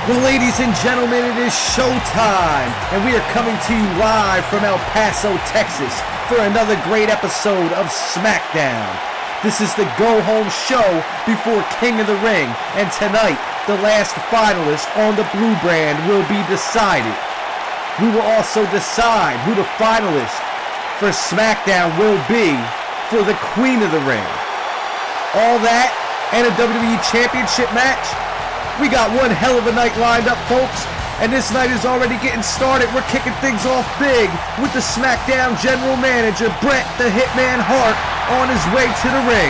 Well, ladies and gentlemen, it is showtime, and we are coming to you live from El Paso, Texas, for another great episode of SmackDown. This is the go-home show before King of the Ring, and tonight, the last finalist on the blue brand will be decided. We will also decide who the finalist for SmackDown will be for the Queen of the Ring. All that and a WWE Championship match. We got one hell of a night lined up, folks, and this night is already getting started. We're kicking things off big with the SmackDown General Manager, Bret the Hitman Hart, on his way to the ring.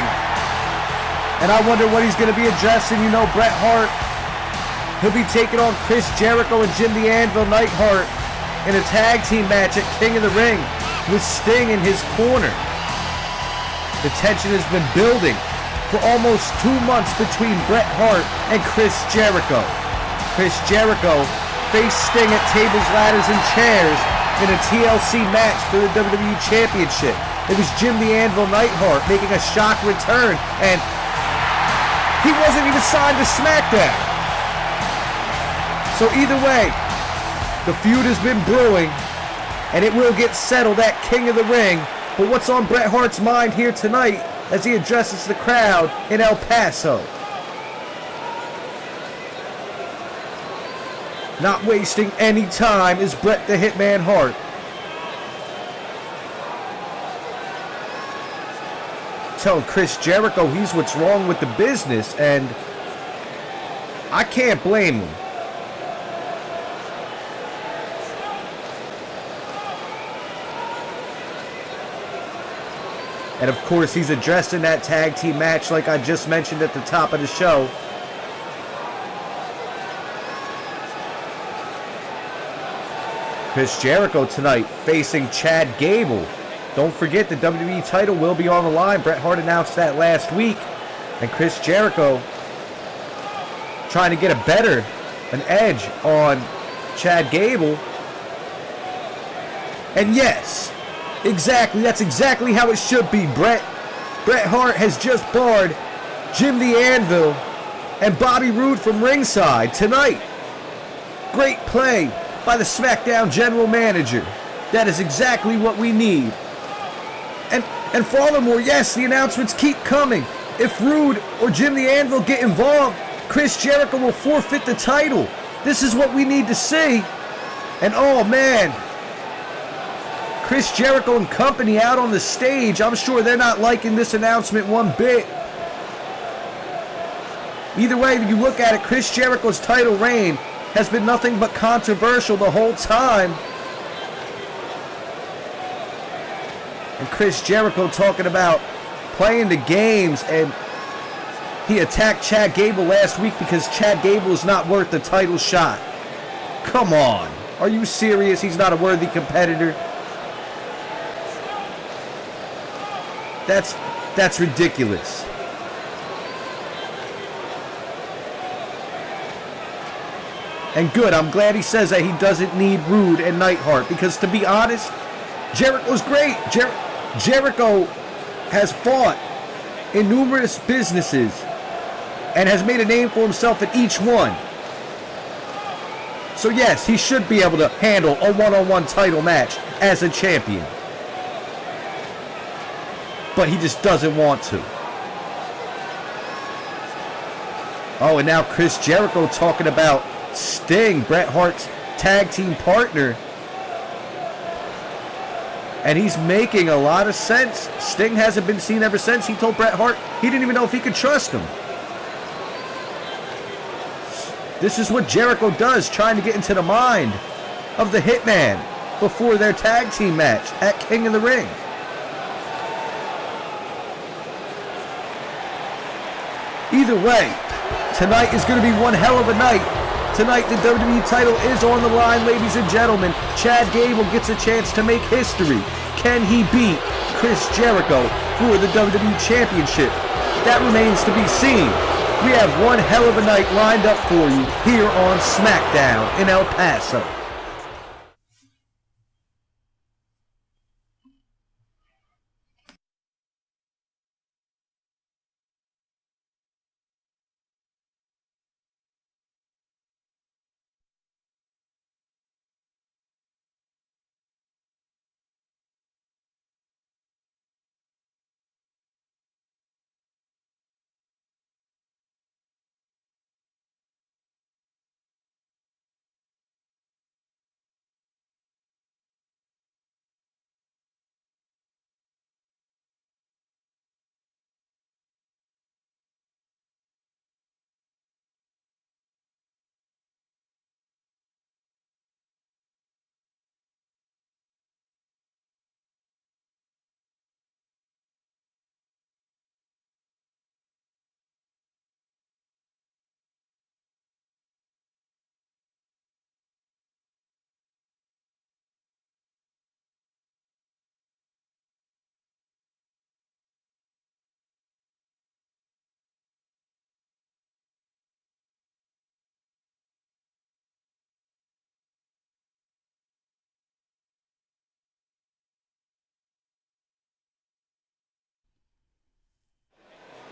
And I wonder what he's going to be addressing. You know, Bret Hart, he'll be taking on Chris Jericho and Jim the Anvil Neidhart in a tag team match at King of the Ring with Sting in his corner. The tension has been building for almost 2 months between Bret Hart and Chris Jericho. Chris Jericho faced Sting at tables, ladders, and chairs in a TLC match for the WWE Championship. It was Jim the Anvil Neidhart making a shock return, and he wasn't even signed to SmackDown. So either way, the feud has been brewing, and it will get settled at King of the Ring. But what's on Bret Hart's mind here tonight as he addresses the crowd in El Paso? Not wasting any time is Bret the Hitman Hart. Telling Chris Jericho he's what's wrong with the business, and I can't blame him. And of course, he's addressing that tag team match like I just mentioned at the top of the show. Chris Jericho tonight facing Chad Gable. Don't forget the WWE title will be on the line. Bret Hart announced that last week. And Chris Jericho trying to get an edge on Chad Gable. And yes, exactly, that's exactly how it should be. Bret Hart has just barred Jim the Anvil and Bobby Roode from ringside tonight. Great play by the SmackDown General Manager. That is exactly what we need. And furthermore, yes, the announcements keep coming. If Roode or Jim the Anvil get involved, Chris Jericho will forfeit the title. This is what we need to see. And oh man, Chris Jericho and company out on the stage, I'm sure they're not liking this announcement one bit. Either way, if you look at it, Chris Jericho's title reign has been nothing but controversial the whole time. And Chris Jericho talking about playing the games, and he attacked Chad Gable last week because Chad Gable is not worth the title shot. Come on. Are you serious? He's not a worthy competitor. That's ridiculous. And good, I'm glad he says that he doesn't need Roode and Neidhart, because to be honest, Jericho's great. Jericho has fought in numerous businesses and has made a name for himself in each one. So yes, he should be able to handle a one-on-one title match as a champion. But he just doesn't want to. Oh, and now Chris Jericho talking about Sting, Bret Hart's tag team partner. And he's making a lot of sense. Sting hasn't been seen ever since. He told Bret Hart he didn't even know if he could trust him. This is what Jericho does, trying to get into the mind of the Hitman before their tag team match at King of the Ring. Either way, tonight is going to be one hell of a night. Tonight, the WWE title is on the line, ladies and gentlemen. Chad Gable gets a chance to make history. Can he beat Chris Jericho for the WWE Championship? That remains to be seen. We have one hell of a night lined up for you here on SmackDown in El Paso.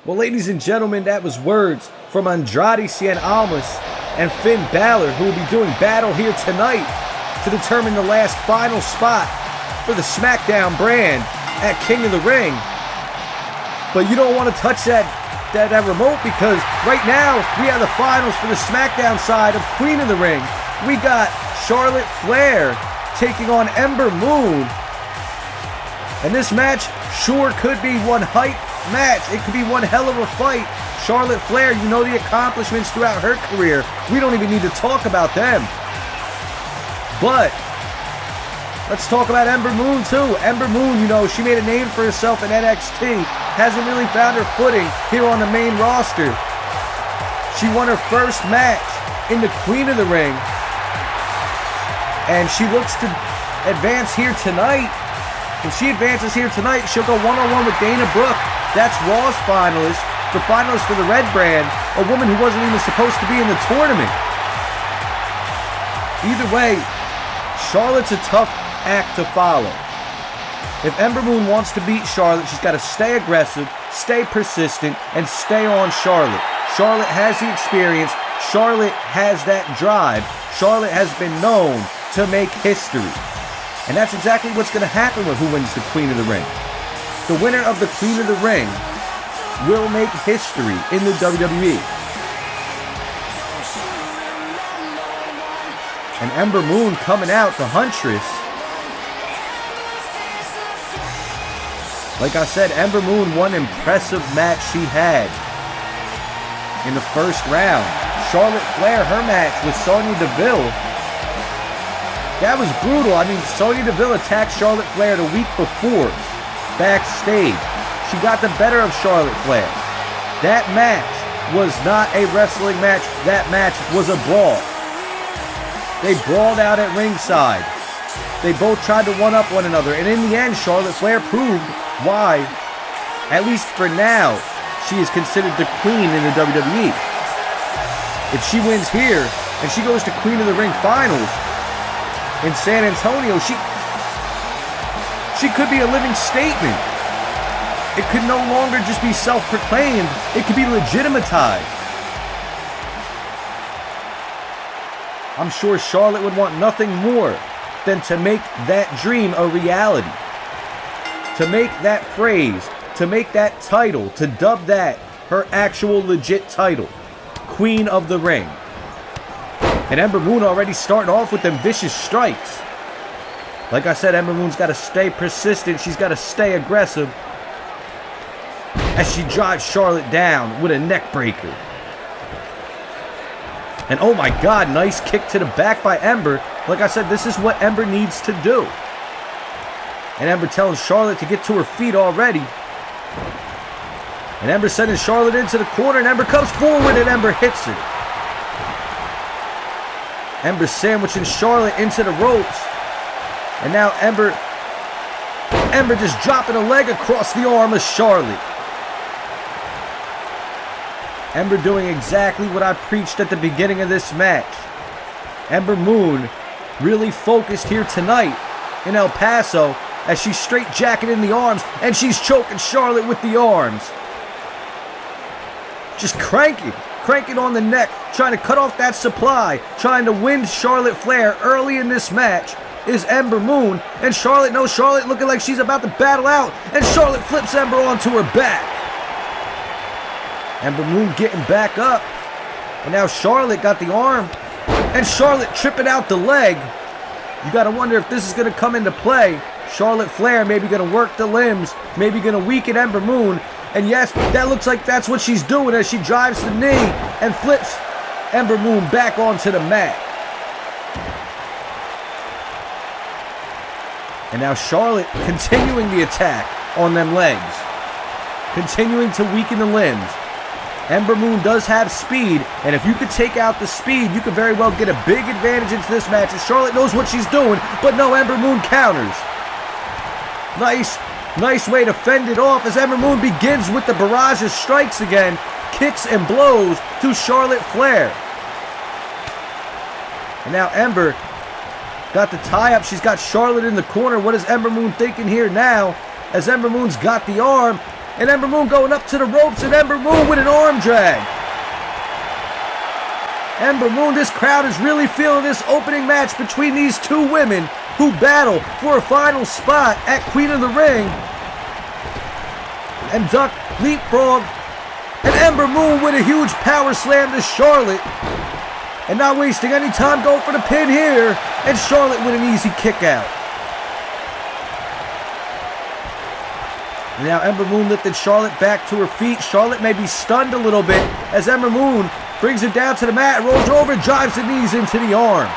Well, ladies and gentlemen, that was words from Andrade Cien Almas and Finn Balor, who will be doing battle here tonight to determine the last final spot for the SmackDown brand at King of the Ring. But you don't want to touch that remote, because right now we have the finals for the SmackDown side of Queen of the Ring. We got Charlotte Flair taking on Ember Moon. And this match sure could be one hype match. It could be one hell of a fight. Charlotte Flair, you know the accomplishments throughout her career. We don't even need to talk about them. But let's talk about Ember Moon too. Ember Moon, you know, she made a name for herself in NXT. Hasn't really found her footing here on the main roster. She won her first match in the Queen of the Ring. And she looks to advance here tonight. If she advances here tonight, she'll go one-on-one with Dana Brooke. That's Raw's finalist, the finalist for the Red Brand, a woman who wasn't even supposed to be in the tournament. Either way, Charlotte's a tough act to follow. If Ember Moon wants to beat Charlotte, she's got to stay aggressive, stay persistent, and stay on Charlotte. Charlotte has the experience. Charlotte has that drive. Charlotte has been known to make history. And that's exactly what's going to happen with who wins the Queen of the Ring. The winner of the Queen of the Ring will make history in the WWE. And Ember Moon coming out, the Huntress. Like I said, Ember Moon, one impressive match she had in the first round. Charlotte Flair, her match with Sonya Deville. That was brutal. I mean, Sonya Deville attacked Charlotte Flair the week before backstage. She got the better of Charlotte Flair. That match was not a wrestling match. That match was a brawl. They brawled out at ringside. They both tried to one-up one another. And in the end, Charlotte Flair proved why, at least for now, she is considered the queen in the WWE. If she wins here and she goes to Queen of the Ring finals in San Antonio, she could be a living statement. It could no longer just be self-proclaimed. It could be legitimatized. I'm sure Charlotte would want nothing more than to make that dream a reality. To make that phrase, to make that title, to dub that her actual legit title, Queen of the Ring. And Ember Moon already starting off with them vicious strikes. Like I said, Ember Moon's got to stay persistent. She's got to stay aggressive as she drives Charlotte down with a neck breaker. And oh my God, nice kick to the back by Ember. Like I said, this is what Ember needs to do. And Ember telling Charlotte to get to her feet already. And Ember sending Charlotte into the corner, and Ember comes forward, and Ember hits her. Ember sandwiching Charlotte into the ropes. And now Ember just dropping a leg across the arm of Charlotte. Ember doing exactly what I preached at the beginning of this match. Ember Moon really focused here tonight in El Paso as she's straight jacketing the arms, and she's choking Charlotte with the arms. Just cranking on the neck, trying to cut off that supply, trying to win Charlotte Flair early in this match is Ember Moon. And Charlotte looking like she's about to battle out, and Charlotte flips Ember onto her back. Ember Moon getting back up, and now Charlotte got the arm, and Charlotte tripping out the leg. You gotta wonder if this is gonna come into play. Charlotte Flair maybe gonna work the limbs, maybe gonna weaken Ember Moon. And yes, that looks like that's what she's doing as she drives the knee and flips Ember Moon back onto the mat. And now Charlotte continuing the attack on them legs, continuing to weaken the limbs. Ember Moon does have speed, and if you could take out the speed, you could very well get a big advantage into this match. And Charlotte knows what she's doing, but no, Ember Moon counters. Nice way to fend it off as Ember Moon begins with the barrage of strikes again, kicks and blows to Charlotte Flair. And now Ember got the tie-up. She's got Charlotte in the corner. What is Ember Moon thinking here now? As Ember Moon's got the arm, and Ember Moon going up to the ropes, and Ember Moon with an arm drag. Ember Moon, this crowd is really feeling this opening match between these two women who battle for a final spot at Queen of the Ring. And duck, leapfrog, and Ember Moon with a huge power slam to Charlotte. And not wasting any time, going for the pin here. And Charlotte with an easy kick out. And now Ember Moon lifted Charlotte back to her feet. Charlotte may be stunned a little bit as Ember Moon brings her down to the mat, rolls her over, and drives the knees into the arm.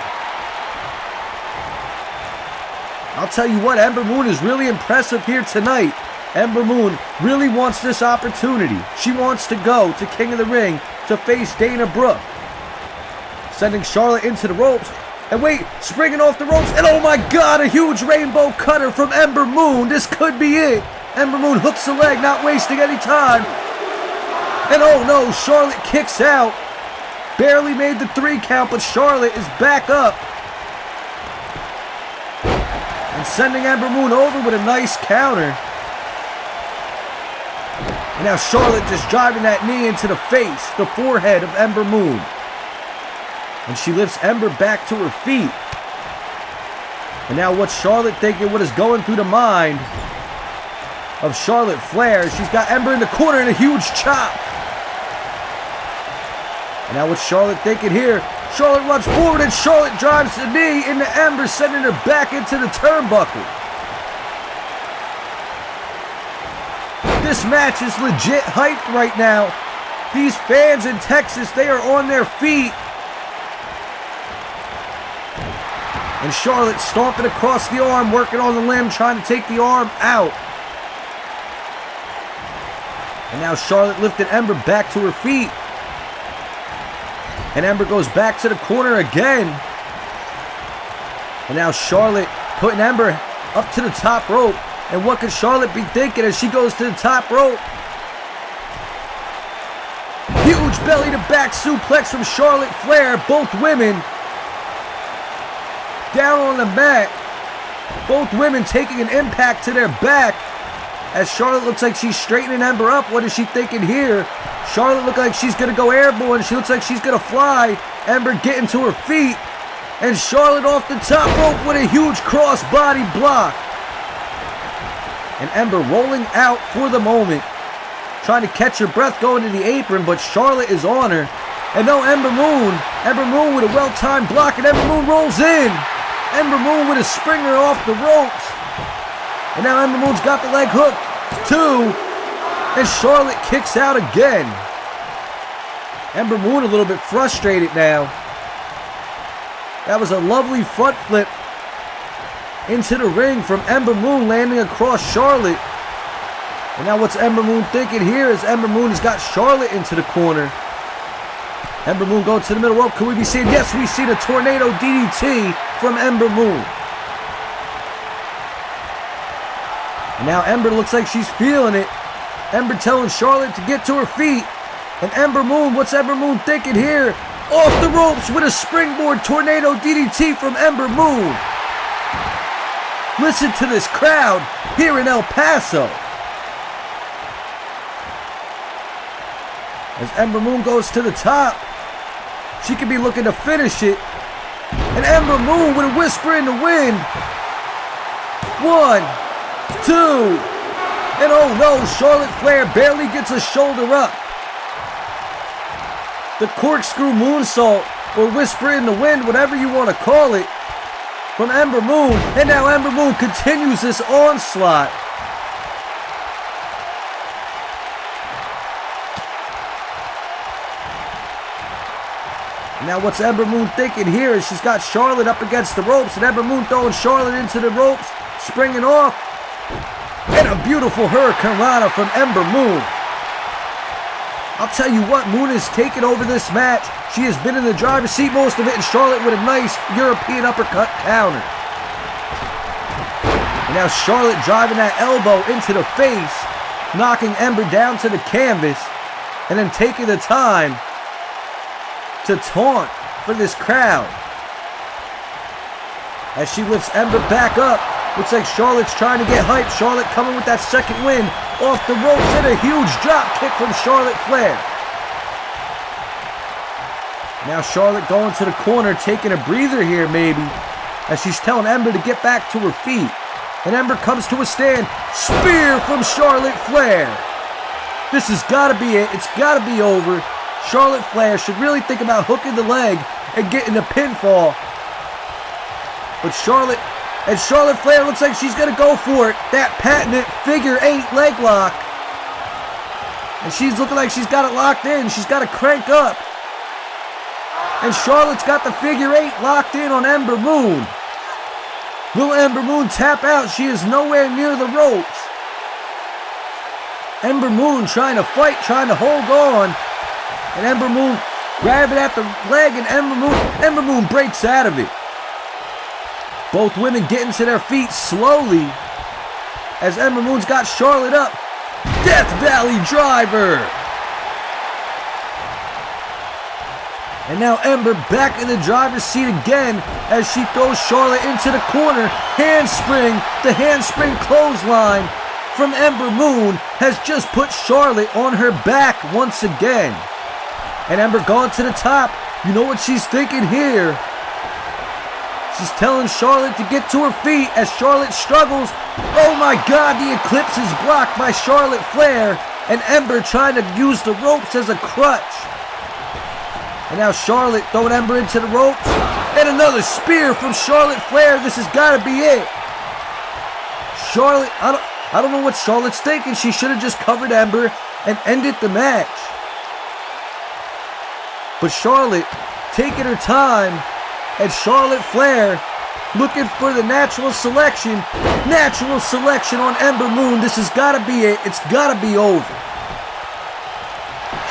I'll tell you what, Ember Moon is really impressive here tonight. Ember Moon really wants this opportunity. She wants to go to King of the Ring to face Dana Brooke. Sending Charlotte into the ropes. And wait, springing off the ropes. And oh my God, a huge rainbow cutter from Ember Moon. This could be it. Ember Moon hooks the leg, not wasting any time. And oh no, Charlotte kicks out. Barely made the 3 count, but Charlotte is back up. And sending Ember Moon over with a nice counter. And now Charlotte just driving that knee into the face, the forehead of Ember Moon. And she lifts Ember back to her feet. And now what's Charlotte thinking? What is going through the mind of Charlotte Flair? She's got Ember in the corner and a huge chop. And now what's Charlotte thinking here? Charlotte runs forward and Charlotte drives the knee into Ember, sending her back into the turnbuckle. This match is legit hyped right now. These fans in Texas, they are on their feet. And Charlotte stomping across the arm, working on the limb, trying to take the arm out. And now Charlotte lifted Ember back to her feet. And Ember goes back to the corner again. And now Charlotte putting Ember up to the top rope. And what could Charlotte be thinking as she goes to the top rope? Huge belly to back suplex from Charlotte Flair. Both women down on the mat. Both women taking an impact to their back. As Charlotte looks like she's straightening Ember up. What is she thinking here? Charlotte looks like she's going to go airborne. She looks like she's going to fly. Ember getting to her feet. And Charlotte off the top rope with a huge cross-body block. And Ember rolling out for the moment. Trying to catch her breath going to the apron, but Charlotte is on her. And no, Ember Moon with a well-timed block, and Ember Moon rolls in. Ember Moon with a springer off the ropes. And now Ember Moon's got the leg hook, 2. And Charlotte kicks out again. Ember Moon a little bit frustrated now. That was a lovely front flip into the ring from Ember Moon, landing across Charlotte. And now what's Ember Moon thinking here is Ember Moon has got Charlotte into the corner. Ember Moon going to the middle rope. Can we be seeing? Yes, we see the tornado DDT from Ember Moon. And now Ember looks like she's feeling it. Ember telling Charlotte to get to her feet. And Ember Moon, what's Ember Moon thinking here? Off the ropes with a springboard tornado DDT from Ember Moon. Listen to this crowd here in El Paso. As Ember Moon goes to the top, she could be looking to finish it. And Ember Moon with a whisper in the wind. 1, 2, and oh no, Charlotte Flair barely gets a shoulder up. The corkscrew moonsault, or whisper in the wind, whatever you want to call it, from Ember Moon. And now Ember Moon continues this onslaught. Now what's Ember Moon thinking here is she's got Charlotte up against the ropes, and Ember Moon throwing Charlotte into the ropes, springing off. And a beautiful Hurricane Rana from Ember Moon. I'll tell you what, Moon has taken over this match. She has been in the driver's seat most of it, and Charlotte with a nice European uppercut counter. And now Charlotte driving that elbow into the face, knocking Ember down to the canvas, and then taking the time to taunt for this crowd. As she lifts Ember back up, looks like Charlotte's trying to get hyped. Charlotte coming with that second win off the ropes, and a huge drop kick from Charlotte Flair. Now Charlotte going to the corner, taking a breather here maybe, as she's telling Ember to get back to her feet. And Ember comes to a stand. Spear from Charlotte Flair. This has got to be it. It's got to be over. Charlotte Flair should really think about hooking the leg and getting a pinfall. But Charlotte Flair looks like she's going to go for it. That patented figure 8 leg lock. And she's looking like she's got it locked in. She's got to crank up. And Charlotte's got the figure 8 locked in on Ember Moon. Will Ember Moon tap out? She is nowhere near the ropes. Ember Moon trying to fight, trying to hold on. And Ember Moon grabbing at the leg, and Ember Moon breaks out of it. Both women getting to their feet slowly as Ember Moon's got Charlotte up. Death Valley Driver. And now Ember back in the driver's seat again as she throws Charlotte into the corner. Handspring, the handspring clothesline from Ember Moon has just put Charlotte on her back once again. And Ember going to the top. You know what she's thinking here? She's telling Charlotte to get to her feet as Charlotte struggles. Oh my God, the Eclipse is blocked by Charlotte Flair. And Ember trying to use the ropes as a crutch. And now Charlotte throwing Ember into the ropes. And another spear from Charlotte Flair. This has got to be it. Charlotte, I don't know what Charlotte's thinking. She should have just covered Ember and ended the match. But Charlotte taking her time, and Charlotte Flair looking for the natural selection. Natural selection on Ember Moon. This has got to be it. It's got to be over.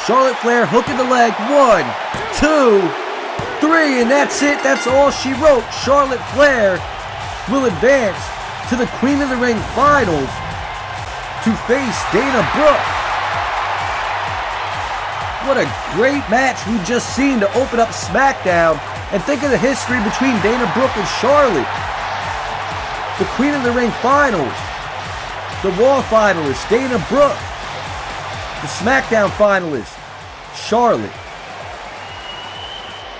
Charlotte Flair hooking the leg. 1, 2, 3, and that's it. That's all she wrote. Charlotte Flair will advance to the Queen of the Ring finals to face Dana Brooke. What a great match we've just seen to open up SmackDown. And think of the history between Dana Brooke and Charlotte. The Queen of the Ring finals. The Raw finalist, Dana Brooke. The SmackDown finalist, Charlotte.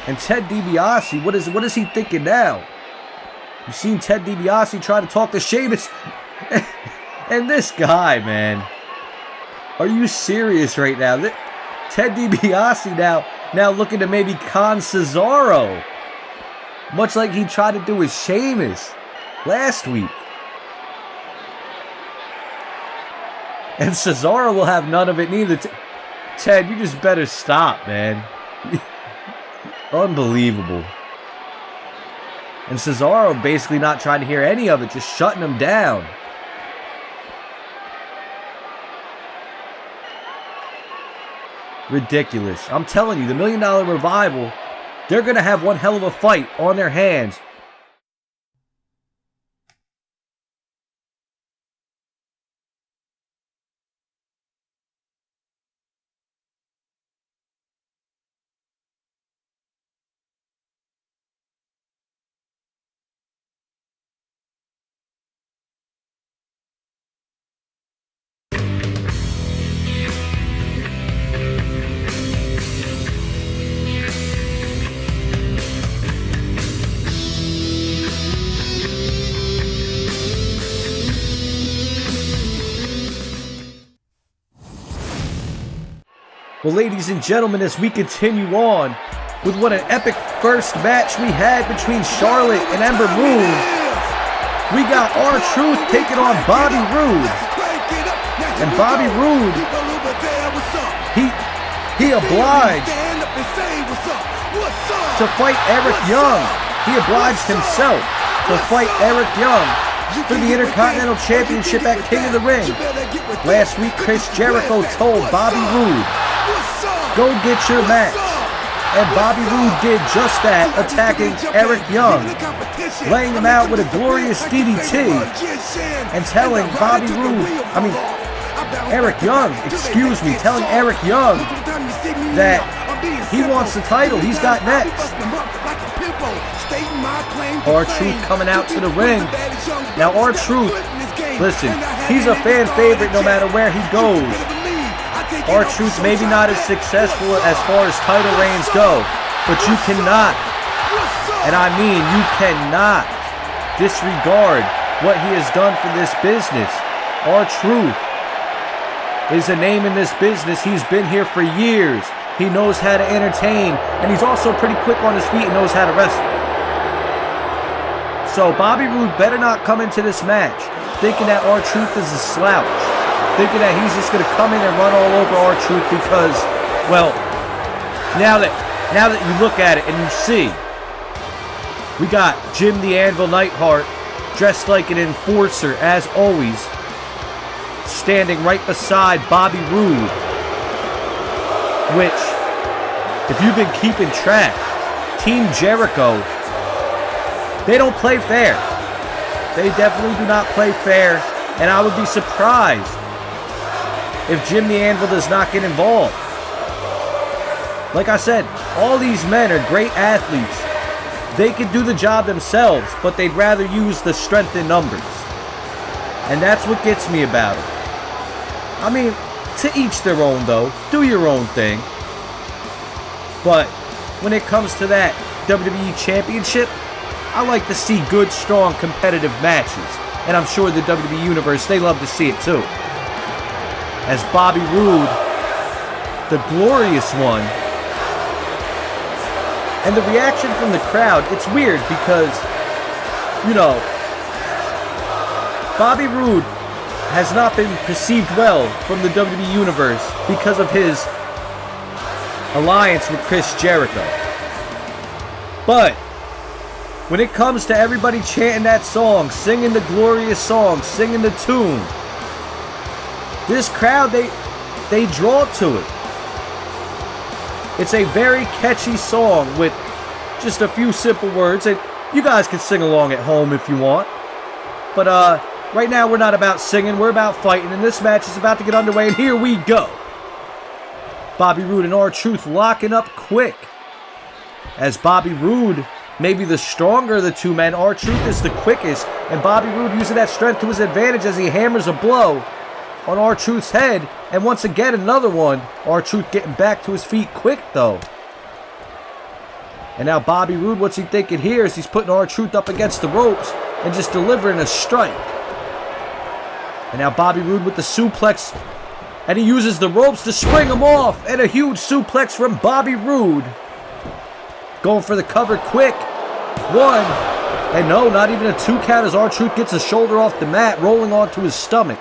And Ted DiBiase, what is he thinking now? You've seen Ted DiBiase try to talk to Sheamus. And this guy, man. Are you serious right now? Ted DiBiase now looking to maybe con Cesaro. Much like he tried to do with Sheamus last week. And Cesaro will have none of it neither. Ted, you just better stop, man. Unbelievable. And Cesaro basically not trying to hear any of it, just shutting him down. Ridiculous. I'm telling you, the $1 Million Revival, they're going to have one hell of a fight on their hands. Well, ladies and gentlemen, as we continue on with what an epic first match we had between Charlotte and Ember Moon, we got R-Truth taking on Bobby Roode. And Bobby Roode, he obliged to fight Eric Young. He obliged himself to fight Eric Young for the Intercontinental Championship at King of the Ring. Last week, Chris Jericho told Bobby Roode, go get your match. And Bobby Roode did just that, attacking Eric Young, laying him out with a glorious DDT, and telling Eric Young, telling Eric Young that he wants the title. He's got next. R-Truth coming out to the ring. Now R-Truth, listen, he's a fan favorite no matter where he goes. R-Truth maybe not as successful as far as title reigns go, but you cannot, and I mean you cannot, disregard what he has done for this business. R-Truth is a name in this business. He's been here for years. He knows how to entertain, and he's also pretty quick on his feet and knows how to wrestle. So Bobby Roode better not come into this match thinking that R-Truth is a slouch, thinking that he's just going to come in and run all over R-Truth because, well, now that you look at it and you see, we got Jim the Anvil Neidhart dressed like an enforcer as always, standing right beside Bobby Roode, which, if you've been keeping track, Team Jericho, they don't play fair. They definitely do not play fair, and I would be surprised if Jim the Anvil does not get involved. Like I said, all these men are great athletes. They could do the job themselves, but they'd rather use the strength in numbers. And that's what gets me about it. I mean, to each their own though. Do your own thing. But when it comes to that WWE Championship, I like to see good, strong, competitive matches. And I'm sure the WWE Universe, they love to see it too. As Bobby Roode, the glorious one, and the reaction from the crowd, it's weird because, you know, Bobby Roode has not been perceived well from the WWE Universe because of his alliance with Chris Jericho. But when it comes to everybody chanting that song, singing the glorious song, singing the tune, this crowd, they draw to it. It's a very catchy song with just a few simple words, and you guys can sing along at home if you want. But right now we're not about singing, we're about fighting, and this match is about to get underway, and here we go. Bobby Roode and R-Truth locking up quick. As Bobby Roode, maybe the stronger of the two men, R-Truth is the quickest, and Bobby Roode using that strength to his advantage as he hammers a blow on R-Truth's head, and once again another one. R-Truth getting back to his feet quick though. And now Bobby Roode, what's he thinking here as he's putting R-Truth up against the ropes and just delivering a strike. And now Bobby Roode with the suplex, and he uses the ropes to spring him off, and a huge suplex from Bobby Roode. Going for the cover quick. One, and no, not even a 2 count as R-Truth gets a shoulder off the mat, rolling onto his stomach.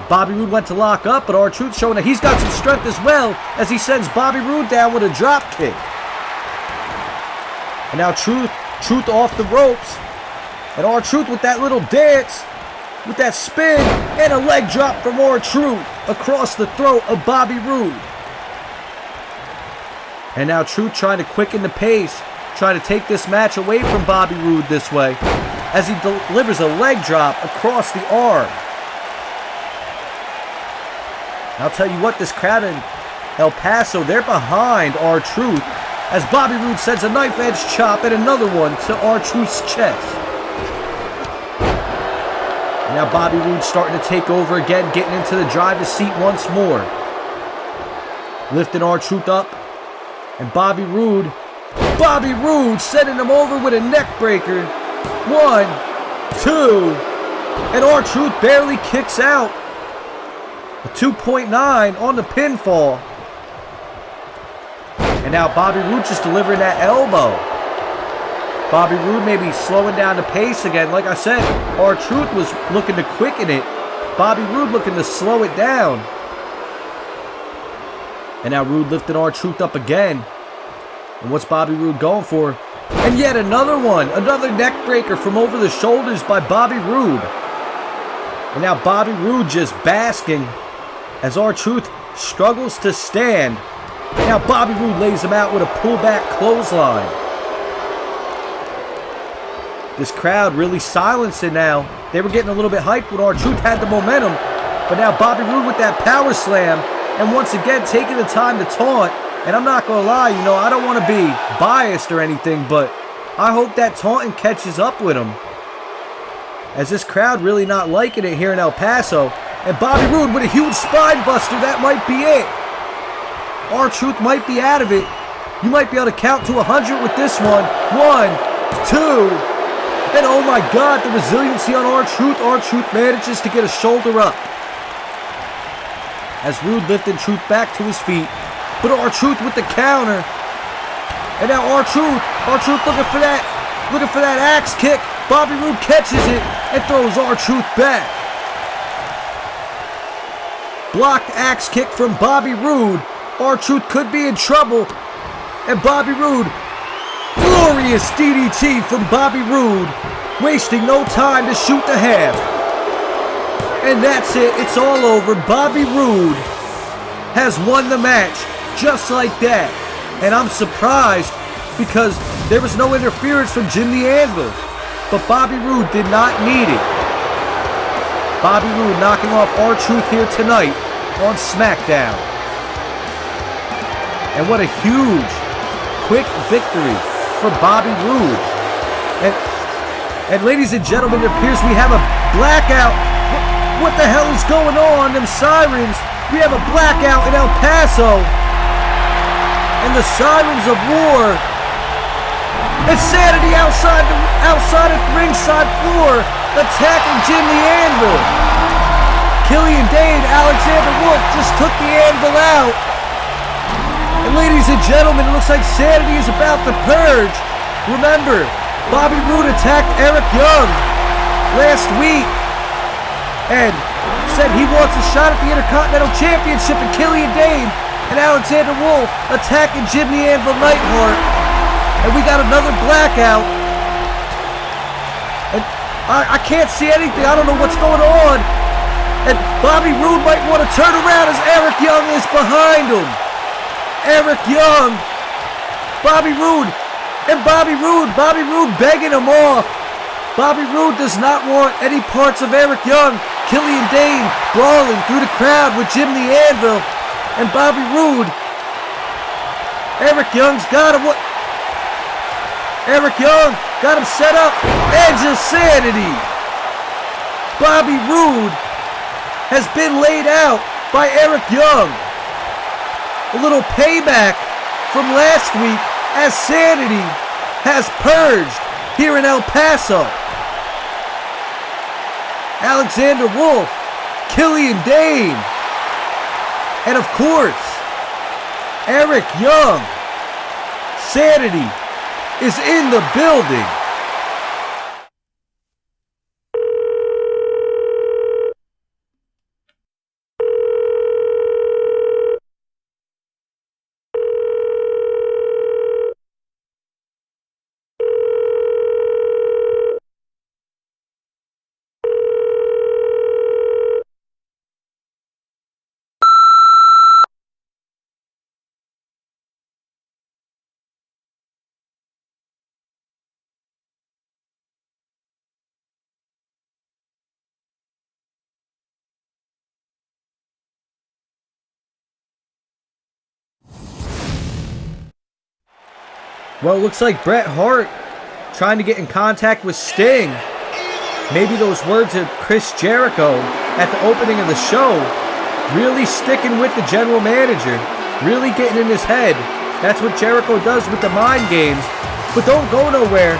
Bobby Roode went to lock up, but R-Truth showing that he's got some strength as well as he sends Bobby Roode down with a drop kick. And now Truth off the ropes. And R-Truth with that little dance, with that spin, and a leg drop from R-Truth across the throat of Bobby Roode. And now Truth trying to quicken the pace, trying to take this match away from Bobby Roode this way, as he delivers a leg drop across the arm. I'll tell you what, this crowd in El Paso, they're behind R-Truth as Bobby Roode sends a knife edge chop and another one to R-Truth's chest. And now Bobby Roode starting to take over again, getting into the driver's seat once more. Lifting R-Truth up. And Bobby Roode sending him over with a neck breaker. 1, 2, and R-Truth barely kicks out. A 2.9 on the pinfall. And now Bobby Roode just delivering that elbow. Bobby Roode maybe slowing down the pace again. Like I said, R-Truth was looking to quicken it. Bobby Roode looking to slow it down. And now Roode lifting R-Truth up again. And what's Bobby Roode going for? And yet another one. Another neck breaker from over the shoulders by Bobby Roode. And now Bobby Roode just basking as R-Truth struggles to stand. And now Bobby Roode lays him out with a pullback clothesline. This crowd really silencing now. They were getting a little bit hyped when R-Truth had the momentum. But now Bobby Roode with that power slam. And once again taking the time to taunt. And I'm not going to lie, you know, I don't want to be biased or anything, but I hope that taunting catches up with him. As this crowd really not liking it here in El Paso. And Bobby Roode with a huge spine buster, that might be it. R-Truth might be out of it. You might be able to count to 100 with this one. 1, 2, and oh my God, the resiliency on R-Truth. R-Truth manages to get a shoulder up. As Roode lifting Truth back to his feet. But R-Truth with the counter. And now R-Truth looking for that axe kick. Bobby Roode catches it and throws R-Truth back. Blocked axe kick from Bobby Roode. R-Truth could be in trouble. And Bobby Roode, glorious DDT from Bobby Roode. Wasting no time to shoot the half. And that's it. It's all over. Bobby Roode has won the match just like that. And I'm surprised because there was no interference from Jim the Anvil. But Bobby Roode did not need it. Bobby Roode knocking off R-Truth here tonight on SmackDown. And what a huge, quick victory for Bobby Roode. And ladies and gentlemen, it appears we have a blackout. What the hell is going on? Them sirens. We have a blackout in El Paso. And the sirens of war. Insanity outside at the ringside floor. Attacking Jim the Anvil. Killian Dane, Alexander Wolf just took the Anvil out. And ladies and gentlemen, it looks like Sanity is about to purge. Remember, Bobby Roode attacked Eric Young last week and said he wants a shot at the Intercontinental Championship, and Killian Dane and Alexander Wolf attacking Jim the Anvil Neidhart. And we got another blackout. And I can't see anything. I don't know what's going on. And Bobby Roode might want to turn around as Eric Young is behind him. Eric Young, Bobby Roode begging him off. Bobby Roode does not want any parts of Eric Young. Killian Dane brawling through the crowd with Jim the Anvil and Bobby Roode. Eric Young got him set up. Edge of Sanity. Bobby Roode has been laid out by Eric Young. A little payback from last week as Sanity has purged here in El Paso. Alexander Wolf, Killian Dane, and of course, Eric Young. Sanity is in the building. Well, it looks like Bret Hart trying to get in contact with Sting. Maybe those words of Chris Jericho at the opening of the show really sticking with the general manager, really getting in his head. That's what Jericho does with the mind games. But don't go nowhere,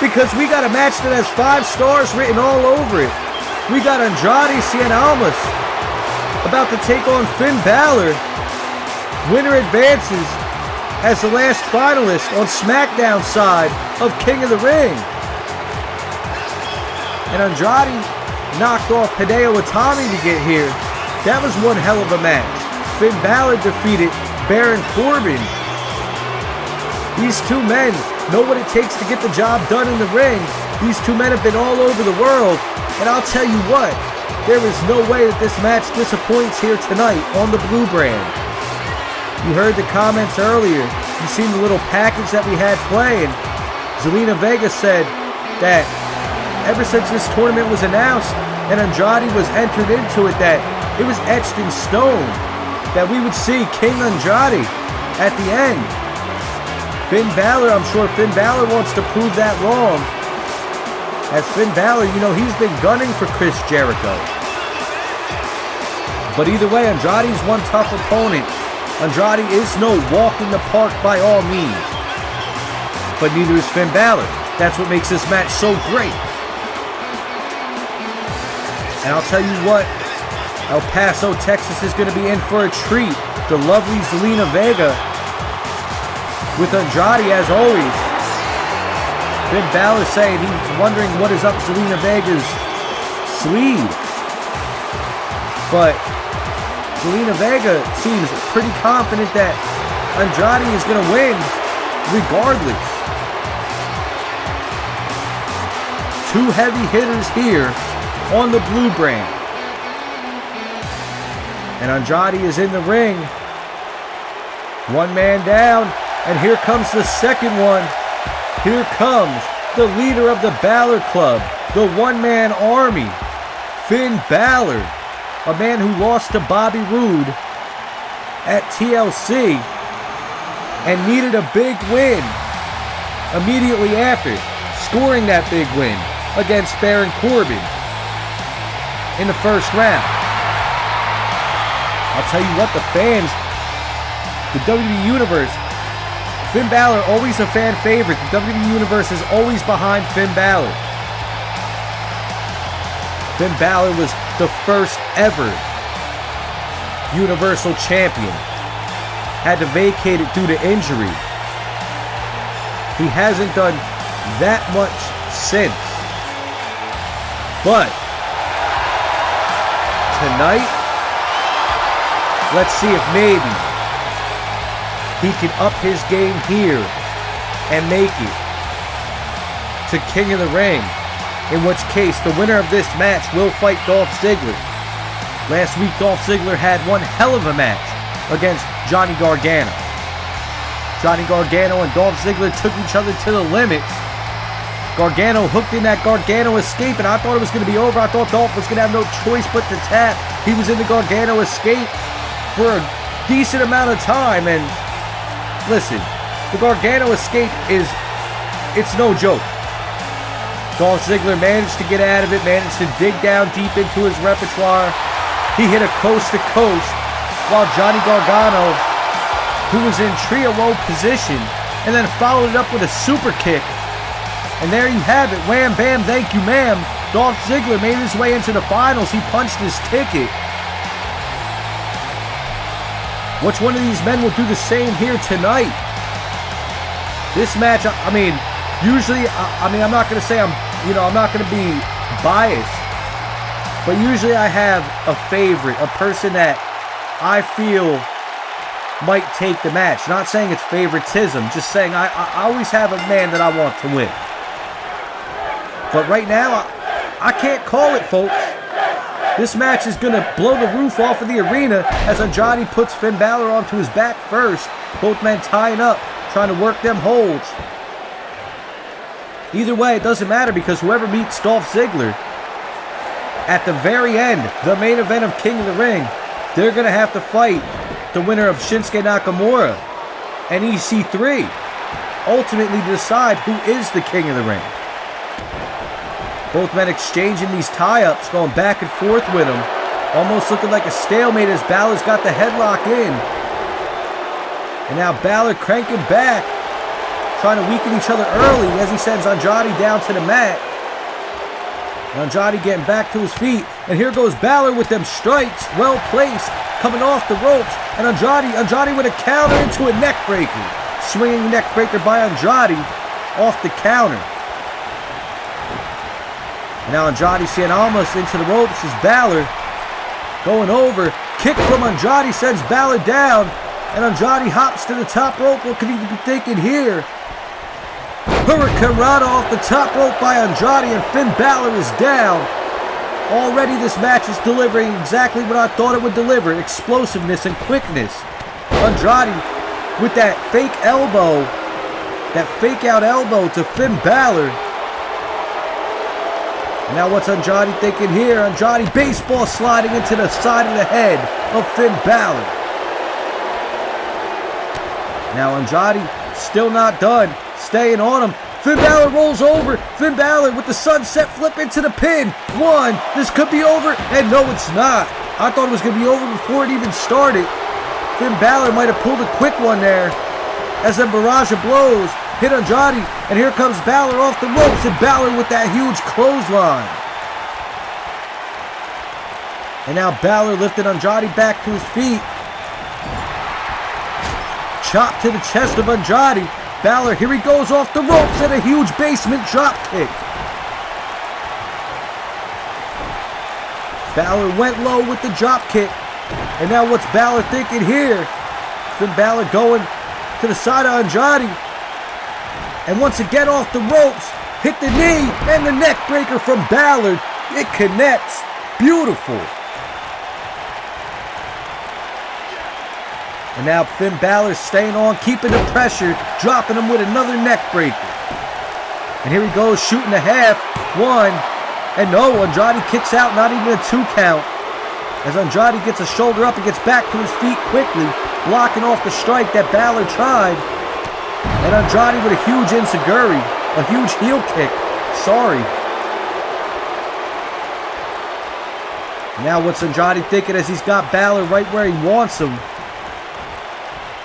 because we got a match that has 5 stars written all over it. We got Andrade Cien Almas about to take on Finn Balor. Winner advances as the last finalist on SmackDown side of King of the Ring. And Andrade knocked off Hideo Itami to get here. That was one hell of a match. Finn Balor defeated Baron Corbin. These two men know what it takes to get the job done in the ring. These two men have been all over the world. And I'll tell you what, there is no way that this match disappoints here tonight on the Blue Brand. You heard the comments earlier. You seen the little package that we had playing. Zelina Vega said that ever since this tournament was announced and Andrade was entered into it, that it was etched in stone that we would see King Andrade at the end. Finn Balor, I'm sure Finn Balor wants to prove that wrong. As Finn Balor, you know, he's been gunning for Chris Jericho. But either way, Andrade's one tough opponent. Andrade is no walk in the park by all means. But neither is Finn Balor. That's what makes this match so great. And I'll tell you what, El Paso, Texas is going to be in for a treat. The lovely Zelina Vega with Andrade as always. Finn Balor saying he's wondering what is up Zelina Vega's sleeve. But Zelina Vega seems pretty confident that Andrade is going to win regardless. 2 heavy hitters here on the Blue Brand. And Andrade is in the ring. 1 man down. And here comes the second one. Here comes the leader of the Balor Club, the one-man army, Finn Balor, a man who lost to Bobby Roode at TLC and needed a big win immediately after scoring that big win against Baron Corbin in the first round. I'll tell you what, the fans, the WWE Universe, Finn Balor, always a fan favorite. The WWE Universe is always behind Finn Balor. Finn Balor was the first ever Universal Champion. Had to vacate it due to injury. He hasn't done that much since. But tonight, let's see if maybe he can up his game here and make it to King of the Ring. In which case, the winner of this match will fight Dolph Ziggler. Last week, Dolph Ziggler had one hell of a match against Johnny Gargano. Johnny Gargano and Dolph Ziggler took each other to the limits. Gargano hooked in that Gargano escape, and I thought it was going to be over. I thought Dolph was going to have no choice but to tap. He was in the Gargano escape for a decent amount of time, and listen, the Gargano escape it's no joke. Dolph Ziggler managed to get out of it, managed to dig down deep into his repertoire. He hit a coast to coast while Johnny Gargano, who was in trio roll position, and then followed it up with a super kick. And there you have it. Wham, bam, thank you, ma'am. Dolph Ziggler made his way into the finals. He punched his ticket. Which one of these men will do the same here tonight? This match, I mean, usually, I'm not going to say I'm not going to be biased, but usually I have a favorite, a person that I feel might take the match. Not saying it's favoritism, just saying I always have a man that I want to win. But right now, I can't call it, folks. This match is going to blow the roof off of the arena as Andrade puts Finn Balor onto his back first. Both men tying up, trying to work them holds. Either way, it doesn't matter because whoever meets Dolph Ziggler at the very end, the main event of King of the Ring, they're going to have to fight the winner of Shinsuke Nakamura and EC3. ultimately to decide who is the king of the ring. Both men exchanging these tie-ups, going back and forth with them. Almost looking like a stalemate as Balor's got the headlock in. And now Balor cranking back, trying to weaken each other early as he sends Andrade down to the mat. Andrade getting back to his feet, and here goes Balor with them strikes, well placed, coming off the ropes, and Andrade with a counter into a neck breaker. Swinging neck breaker by Andrade off the counter. And now Andrade seeing Almas into the ropes as Balor going over. Kick from Andrade sends Balor down, and Andrade hops to the top rope. What could he be thinking here? Hurricane Rana off the top rope by Andrade, and Finn Balor is down. Already this match is delivering exactly what I thought it would deliver. Explosiveness and quickness. Andrade with that fake elbow. That fake out elbow to Finn Balor. Now what's Andrade thinking here? Andrade baseball sliding into the side of the head of Finn Balor. Now Andrade still not done. Staying on him. Finn Balor rolls over. Finn Balor with the sunset flip into the pin. One. This could be over. And no, it's not. I thought it was going to be over before it even started. Finn Balor might have pulled a quick one there. As the barrage of blows hit Andrade. And here comes Balor off the ropes. And Balor with that huge clothesline. And now Balor lifted Andrade back to his feet. Chop to the chest of Andrade. Balor, here he goes off the ropes and a huge basement drop kick. Balor went low with the drop kick. And now what's Balor thinking here? Finn Balor going to the side of Andrade. And once again off the ropes, hit the knee and the neck breaker from Balor. It connects. Beautiful. And now Finn Balor staying on, keeping the pressure, dropping him with another neck breaker. And here he goes, shooting a half. One. And no, Andrade kicks out, not even a 2 count. As Andrade gets a shoulder up and gets back to his feet quickly, blocking off the strike that Balor tried. And Andrade with a huge enziguri, a huge heel kick. Sorry. Now what's Andrade thinking as he's got Balor right where he wants him?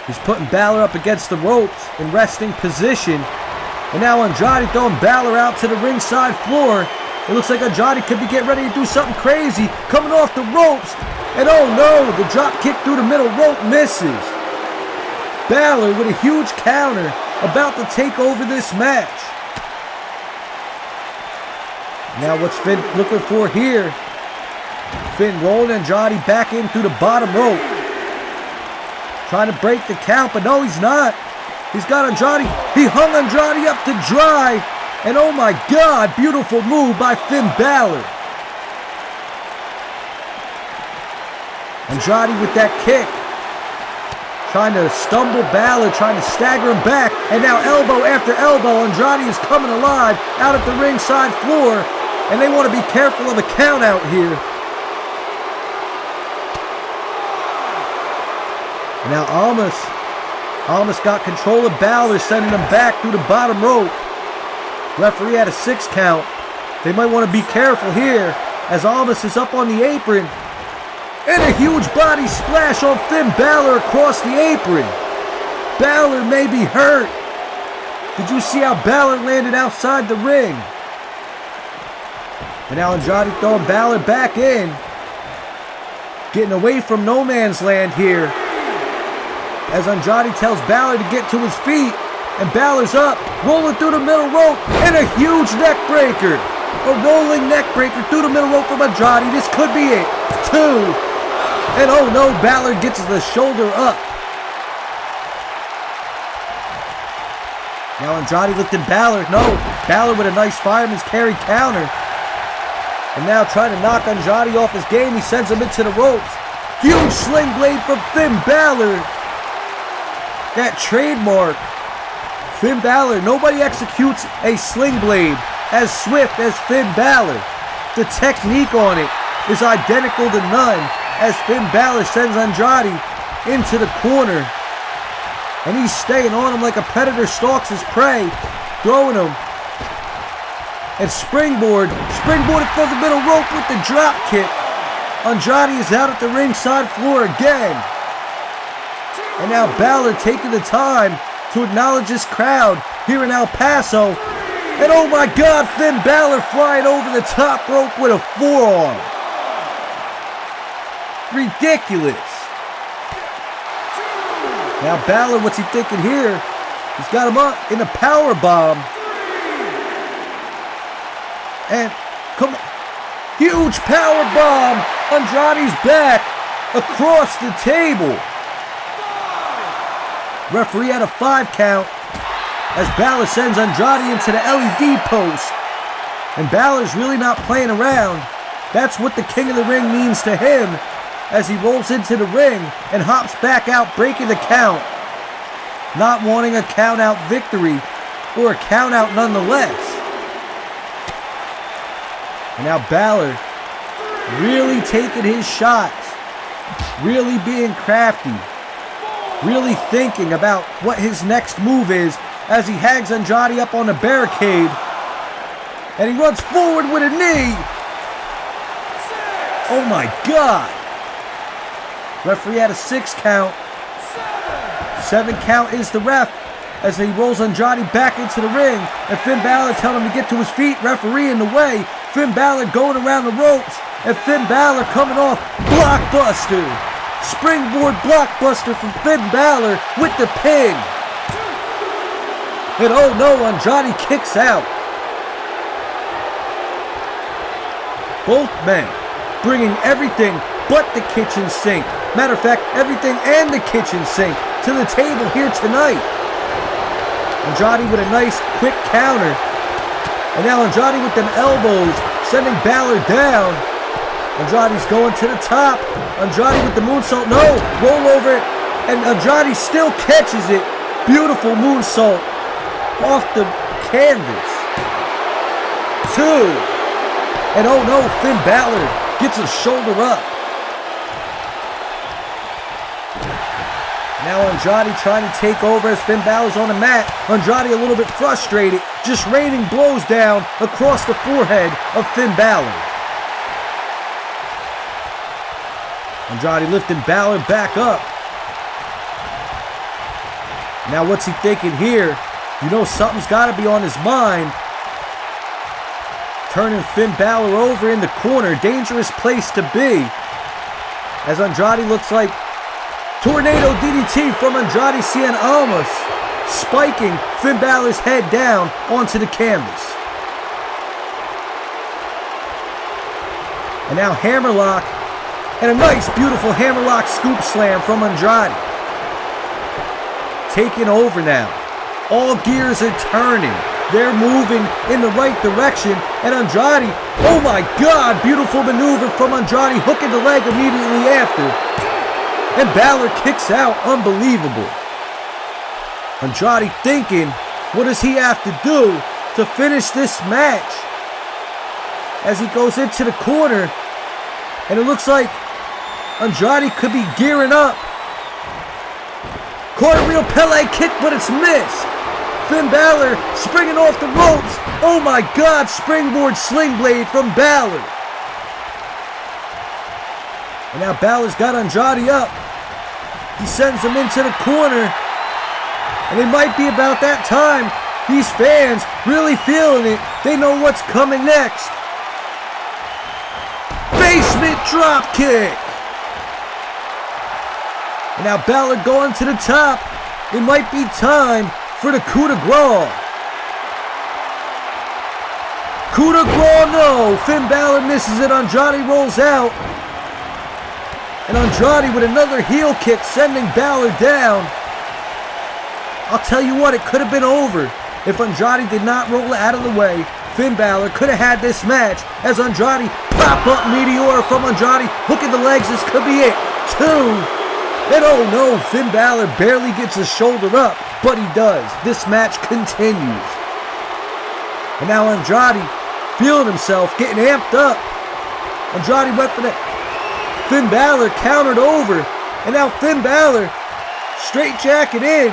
He's putting Balor up against the ropes in resting position. And now Andrade throwing Balor out to the ringside floor. It looks like Andrade could be getting ready to do something crazy. Coming off the ropes. And oh no, the drop kick through the middle rope misses. Balor with a huge counter about to take over this match. Now what's Finn looking for here? Finn rolling Andrade back in through the bottom rope. Trying to break the count, but no, he's not. He's got Andrade. He hung Andrade up to dry. And oh my God, beautiful move by Finn Balor. Andrade with that kick. Trying to stumble Balor, trying to stagger him back. And now elbow after elbow. Andrade is coming alive out at the ringside floor. And they want to be careful of a count out here. And now Almas got control of Balor, sending him back through the bottom rope. Referee had a 6 count. They might want to be careful here as Almas is up on the apron. And a huge body splash on Finn Balor across the apron. Balor may be hurt. Did you see how Balor landed outside the ring? And now Andrade throwing Balor back in. Getting away from no man's land here. As Andrade tells Balor to get to his feet. And Balor's up, rolling through the middle rope. And a huge neck breaker. A rolling neck breaker through the middle rope from Andrade. This could be it. 2. And oh no, Balor gets the shoulder up. Now Andrade lifting Balor. No, Balor with a nice fireman's carry counter. And now trying to knock Andrade off his game. He sends him into the ropes. Huge sling blade from Finn Balor. That trademark. Finn Balor, nobody executes a sling blade as swift as Finn Balor. The technique on it is identical to none as Finn Balor sends Andrade into the corner. And he's staying on him like a predator stalks his prey. Throwing him. And springboarded for the middle rope with the drop kick. Andrade is out at the ringside floor again. And now Balor taking the time to acknowledge his crowd here in El Paso. And oh my God, Finn Balor flying over the top rope with a forearm. Ridiculous. Now Balor, what's he thinking here? He's got him up in a power bomb. And come on. Huge power bomb. Andrade's back across the table. Referee had a 5 count as Balor sends Andrade into the LED post. And Balor's really not playing around. That's what the King of the Ring means to him as he rolls into the ring and hops back out, breaking the count. Not wanting a count out victory or a count out nonetheless. And now Balor really taking his shots, really being crafty, really thinking about what his next move is as he hangs Andrade up on the barricade. And he runs forward with a knee. Oh my God. Referee had a 6 count. 7 count is the ref as he rolls Andrade back into the ring. And Finn Balor telling him to get to his feet. Referee in the way. Finn Balor going around the ropes. And Finn Balor coming off. Blockbuster. Springboard blockbuster from Finn Balor with the pin. And oh no, Andrade kicks out. Both men bringing everything but the kitchen sink. Matter of fact, everything and the kitchen sink to the table here tonight. Andrade with a nice quick counter. And now Andrade with them elbows, sending Balor down. Andrade's going to the top. Andrade with the moonsault. No, roll over it. And Andrade still catches it. Beautiful moonsault off the canvas. 2. And oh no, Finn Balor gets a shoulder up. Now Andrade trying to take over as Finn Balor's on the mat. Andrade a little bit frustrated, just raining blows down across the forehead of Finn Balor. Andrade lifting Balor back up. Now what's he thinking here? You know something's got to be on his mind. Turning Finn Balor over in the corner. Dangerous place to be. As Andrade looks like tornado DDT from Andrade Cien Almas. Spiking Finn Balor's head down onto the canvas. And now hammerlock. And a nice, beautiful hammerlock scoop slam from Andrade. Taking over now. All gears are turning. They're moving in the right direction. And Andrade, oh my God, beautiful maneuver from Andrade, hooking the leg immediately after. And Balor kicks out, unbelievable. Andrade thinking, what does he have to do to finish this match? As he goes into the corner, and it looks like Andrade could be gearing up. Cornwheel Pele kick, but it's missed. Finn Balor springing off the ropes. Oh my God, springboard sling blade from Balor. And now Balor's got Andrade up. He sends him into the corner. And it might be about that time. These fans really feeling it. They know what's coming next. Basement drop kick. And now Balor going to the top. It might be time for the coup de grace. Coup de grace, no. Finn Balor misses it. Andrade rolls out. And Andrade with another heel kick, sending Balor down. I'll tell you what, it could have been over if Andrade did not roll out of the way. Finn Balor could have had this match as Andrade pop-up meteor from Andrade, hooking the legs. This could be it. 2. And oh no, Finn Balor barely gets his shoulder up, but he does. This match continues. And now Andrade feeling himself, getting amped up. Andrade went for that. Finn Balor countered over. And now Finn Balor straight jacket in.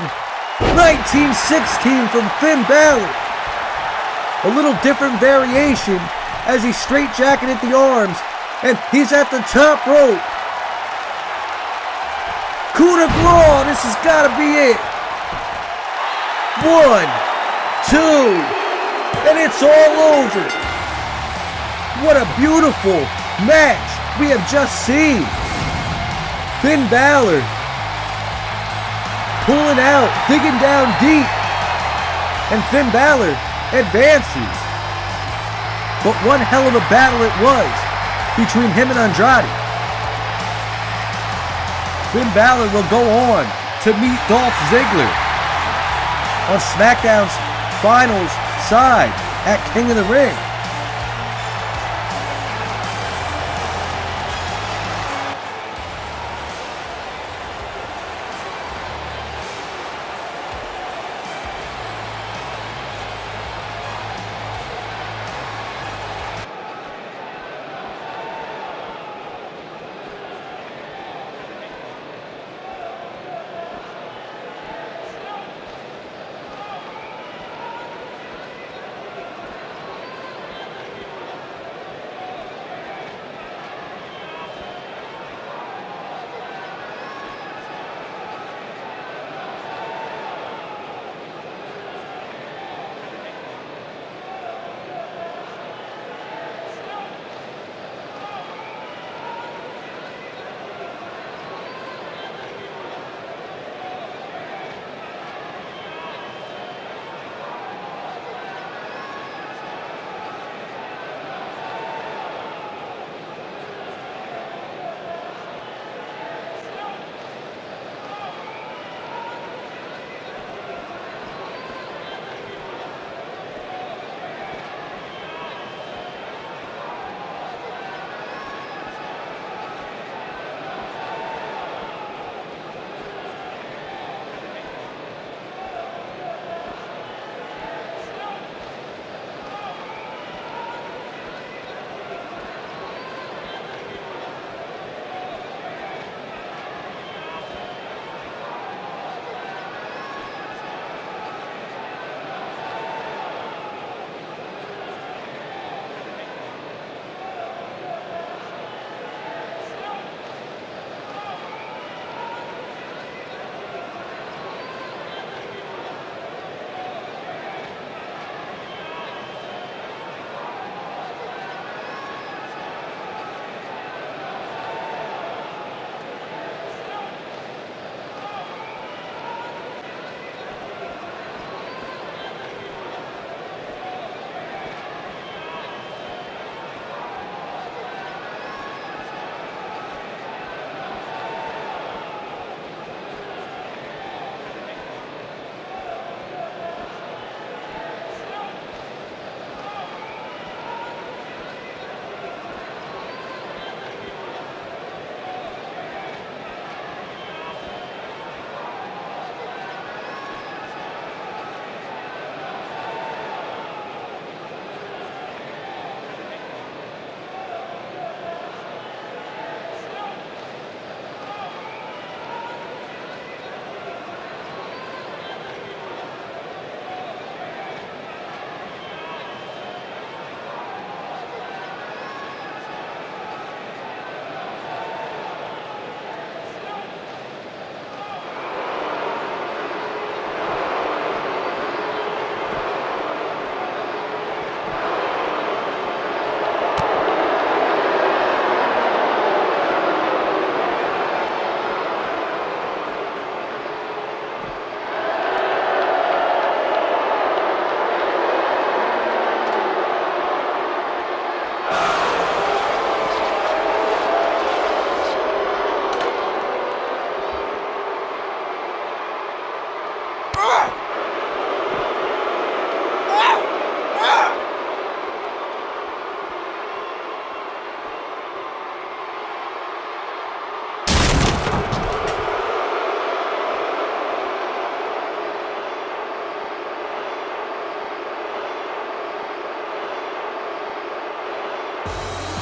1916 from Finn Balor. A little different variation as he straight-jacketed the arms, and he's at the top rope. Coup de grace, this has got to be it. 1, 2, and it's all over. What a beautiful match we have just seen. Finn Balor pulling out, digging down deep, and Finn Balor advances. But one hell of a battle it was between him and Andrade. Finn Balor will go on to meet Dolph Ziggler on SmackDown's finals side at King of the Ring.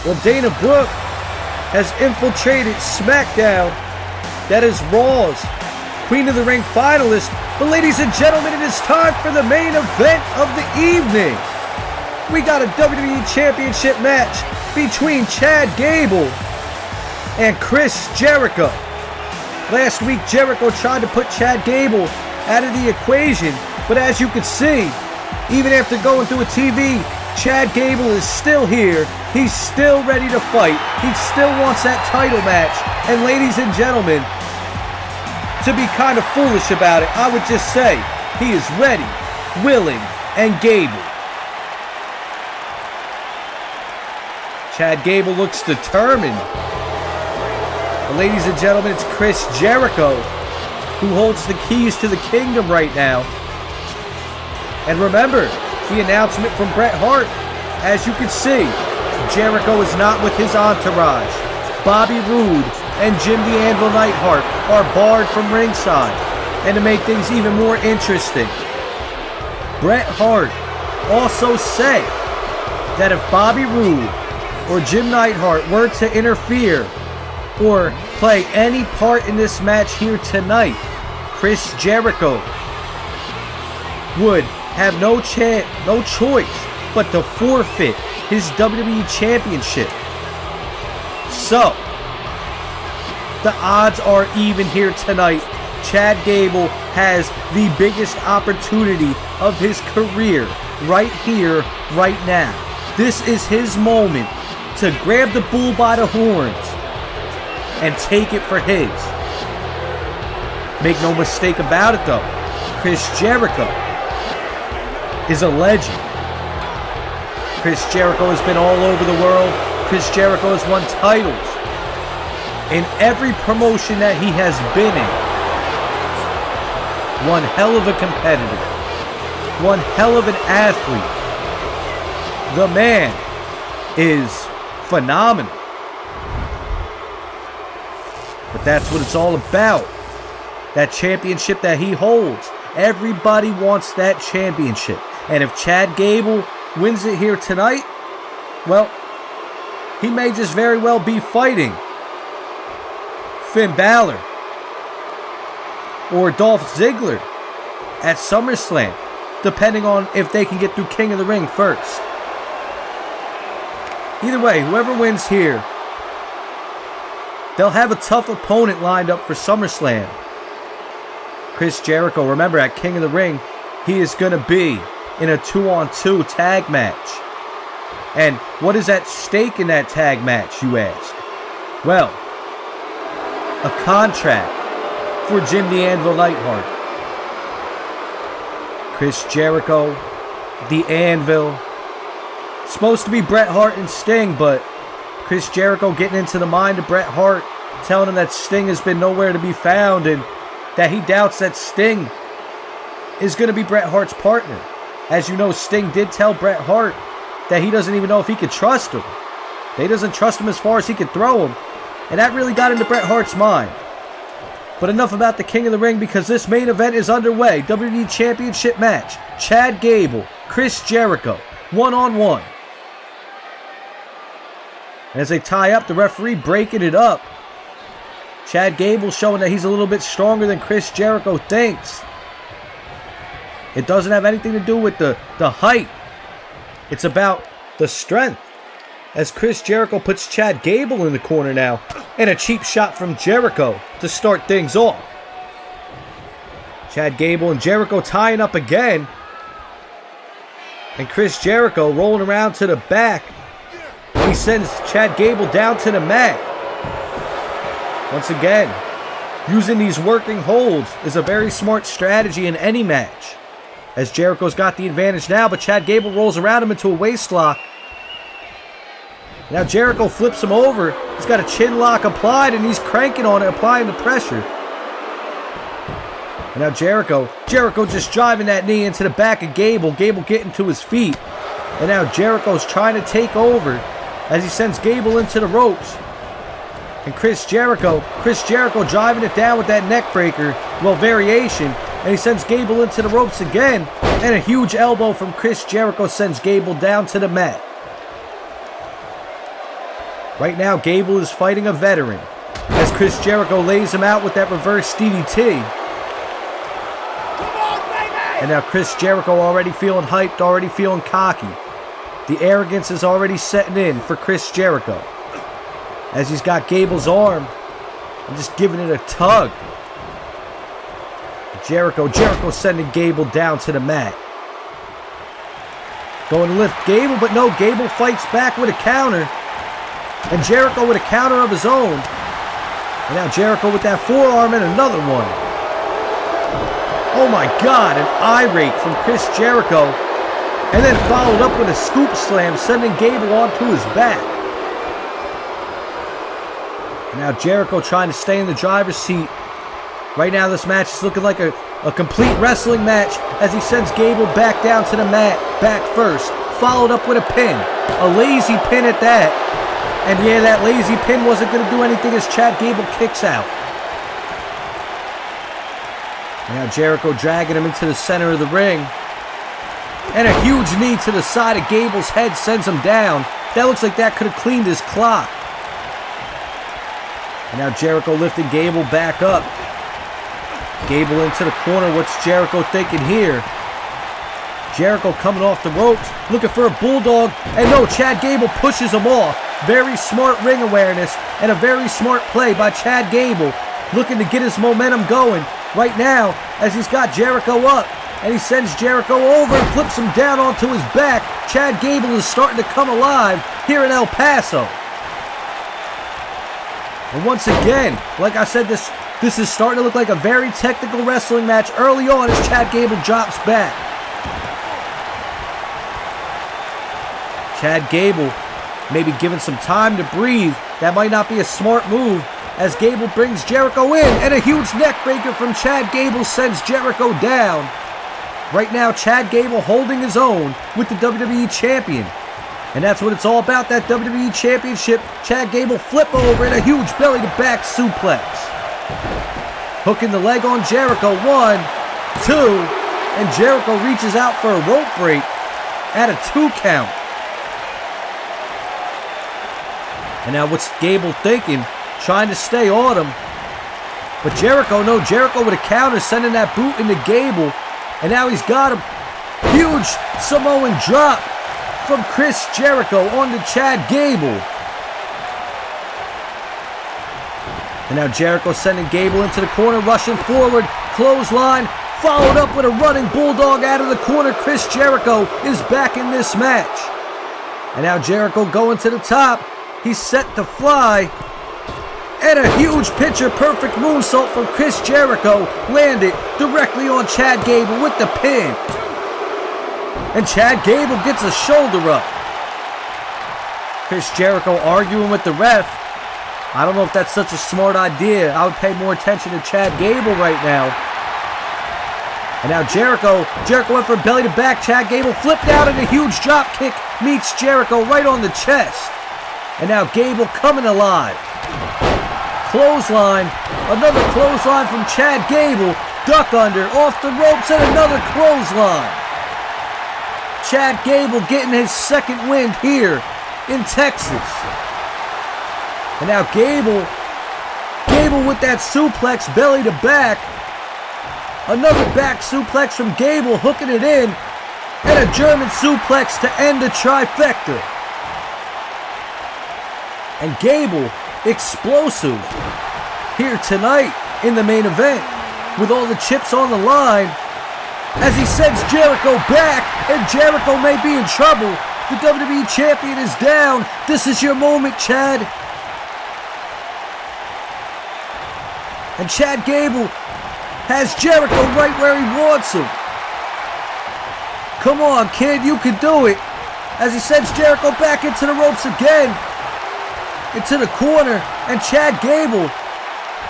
Well, Dana Brooke has infiltrated SmackDown. That is Raw's Queen of the Ring finalist, But ladies and gentlemen, it is time for the main event of the evening. We got a WWE Championship match between Chad Gable and Chris Jericho. Last week, Jericho tried to put Chad Gable out of the equation, but as you can see, even after going through a TV, Chad Gable is still here. He's still ready to fight. He still wants that title match. And ladies and gentlemen, to be kind of foolish about it, I would just say he is ready, willing, and Gable. Chad Gable looks determined. But ladies and gentlemen, it's Chris Jericho who holds the keys to the kingdom right now. And remember, the announcement from Bret Hart. As you can see, Jericho is not with his entourage. Bobby Roode and Jim the Anvil Neidhart are barred from ringside. And to make things even more interesting, Bret Hart also said that if Bobby Roode or Jim Neidhart were to interfere or play any part in this match here tonight, Chris Jericho would have no choice but to forfeit his WWE Championship. So, the odds are even here tonight. Chad Gable has the biggest opportunity of his career right here, right now. This is his moment to grab the bull by the horns and take it for his. Make no mistake about it though, Chris Jericho is a legend. Chris Jericho has been all over the world. Chris Jericho has won titles in every promotion that he has been in. One hell of a competitor. One hell of an athlete. The man is phenomenal. But that's what it's all about. That championship that he holds. Everybody wants that championship. And if Chad Gable wins it here tonight, well, he may just very well be fighting Finn Balor or Dolph Ziggler at SummerSlam, depending on if they can get through King of the Ring first. Either way, whoever wins here, they'll have a tough opponent lined up for SummerSlam. Chris Jericho, remember, at King of the Ring, he is going to be in a 2-on-2 tag match. And what is at stake in that tag match, you ask? Well, a contract for Jim the Anvil Neidhart. Chris Jericho, the Anvil. It's supposed to be Bret Hart and Sting, but Chris Jericho getting into the mind of Bret Hart, telling him that Sting has been nowhere to be found and that he doubts that Sting is going to be Bret Hart's partner. As you know, Sting did tell Bret Hart that he doesn't even know if he could trust him. He doesn't trust him as far as he could throw him. And that really got into Bret Hart's mind. But enough about the King of the Ring, because this main event is underway. WWE Championship match. Chad Gable, Chris Jericho, one-on-one. And as they tie up, the referee breaking it up. Chad Gable showing that he's a little bit stronger than Chris Jericho thinks. It doesn't have anything to do with the height. It's about the strength. As Chris Jericho puts Chad Gable in the corner now. And a cheap shot from Jericho to start things off. Chad Gable and Jericho tying up again. And Chris Jericho rolling around to the back. He sends Chad Gable down to the mat. Once again, using these working holds is a very smart strategy in any match. As Jericho's got the advantage now, but Chad Gable rolls around him into a waist lock. Now Jericho flips him over. He's got a chin lock applied and he's cranking on it, applying the pressure. And now Jericho just driving that knee into the back of Gable. Gable getting to his feet. And now Jericho's trying to take over as he sends Gable into the ropes. And Chris Jericho driving it down with that neck breaker, well, variation. And he sends Gable into the ropes again. And a huge elbow from Chris Jericho sends Gable down to the mat. Right now, Gable is fighting a veteran as Chris Jericho lays him out with that reverse DDT. And now Chris Jericho already feeling hyped, already feeling cocky. The arrogance is already setting in for Chris Jericho. As he's got Gable's arm and just giving it a tug. Jericho sending Gable down to the mat. Going to lift Gable, but no, Gable fights back with a counter. And Jericho with a counter of his own. And now Jericho with that forearm and another one. Oh my God, an eye rake from Chris Jericho. And then followed up with a scoop slam, sending Gable onto his back. And now Jericho trying to stay in the driver's seat. Right now this match is looking like a complete wrestling match as he sends Gable back down to the mat, back first. Followed up with a pin. A lazy pin at that. And yeah, that lazy pin wasn't going to do anything as Chad Gable kicks out. And now Jericho dragging him into the center of the ring. And a huge knee to the side of Gable's head sends him down. That looks like that could have cleaned his clock. And now Jericho lifting Gable back up. Gable into the corner. What's Jericho thinking here? Jericho coming off the ropes, looking for a bulldog. And no, Chad Gable pushes him off. Very smart ring awareness and a very smart play by Chad Gable. Looking to get his momentum going right now as he's got Jericho up. And he sends Jericho over and flips him down onto his back. Chad Gable is starting to come alive here in El Paso. And once again, like I said, this is starting to look like a very technical wrestling match early on as Chad Gable drops back. Chad Gable maybe given some time to breathe. That might not be a smart move as Gable brings Jericho in. And a huge neck breaker from Chad Gable sends Jericho down. Right now, Chad Gable holding his own with the WWE Champion. And that's what it's all about, that WWE Championship. Chad Gable flip over and a huge belly-to-back suplex. Hooking the leg on Jericho. 1, 2. And Jericho reaches out for a rope break at a 2 count. And now what's Gable thinking? Trying to stay on him. But Jericho with a counter, sending that boot into Gable. And now he's got him. Huge Samoan drop from Chris Jericho onto Chad Gable. And now Jericho sending Gable into the corner, rushing forward. Clothesline, followed up with a running bulldog out of the corner. Chris Jericho is back in this match. And now Jericho going to the top. He's set to fly. And a huge picture-perfect moonsault from Chris Jericho landed directly on Chad Gable with the pin. And Chad Gable gets a shoulder up. Chris Jericho arguing with the ref. I don't know if that's such a smart idea. I would pay more attention to Chad Gable right now. And now Jericho went for belly to back. Chad Gable flipped out and a huge drop kick meets Jericho right on the chest. And now Gable coming alive. Clothesline, another clothesline from Chad Gable. Duck under, off the ropes, and another clothesline. Chad Gable getting his second win here in Texas. And now Gable with that suplex belly to back. Another back suplex from Gable, hooking it in. And a German suplex to end the trifecta. And Gable, explosive here tonight in the main event with all the chips on the line as he sends Jericho back, and Jericho may be in trouble. The WWE Champion is down. This is your moment, Chad. And Chad Gable has Jericho right where he wants him. Come on, kid, you can do it. As he sends Jericho back into the ropes again. Into the corner, and Chad Gable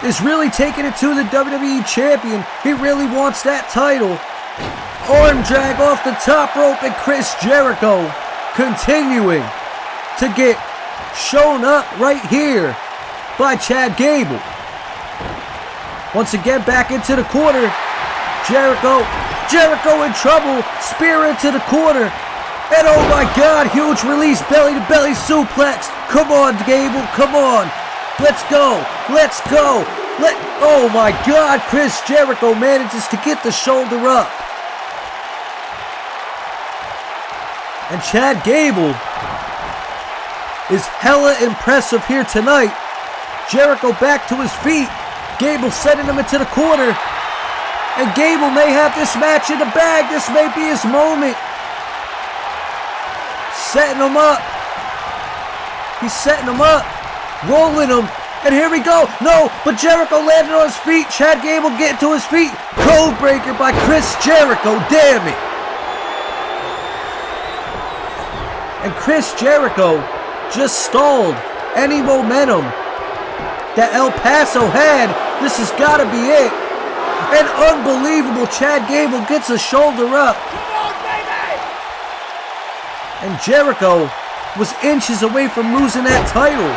is really taking it to the WWE Champion. He really wants that title. Arm drag off the top rope, and Chris Jericho continuing to get shown up right here by Chad Gable. Once again, back into the corner. Jericho in trouble. Spear into the corner. And oh my God, huge release, belly-to-belly suplex. Come on, Gable, come on. Let's go. Oh my God, Chris Jericho manages to get the shoulder up. And Chad Gable is hella impressive here tonight. Jericho back to his feet. Gable sending him into the corner. And Gable may have this match in the bag. This may be his moment. Setting him up. He's setting him up. Rolling him. And here we go. No, but Jericho landed on his feet. Chad Gable getting to his feet. Codebreaker by Chris Jericho. Damn it. And Chris Jericho just stalled any momentum that El Paso had. This has got to be it. And unbelievable. Chad Gable gets a shoulder up. Come on, baby! And Jericho was inches away from losing that title.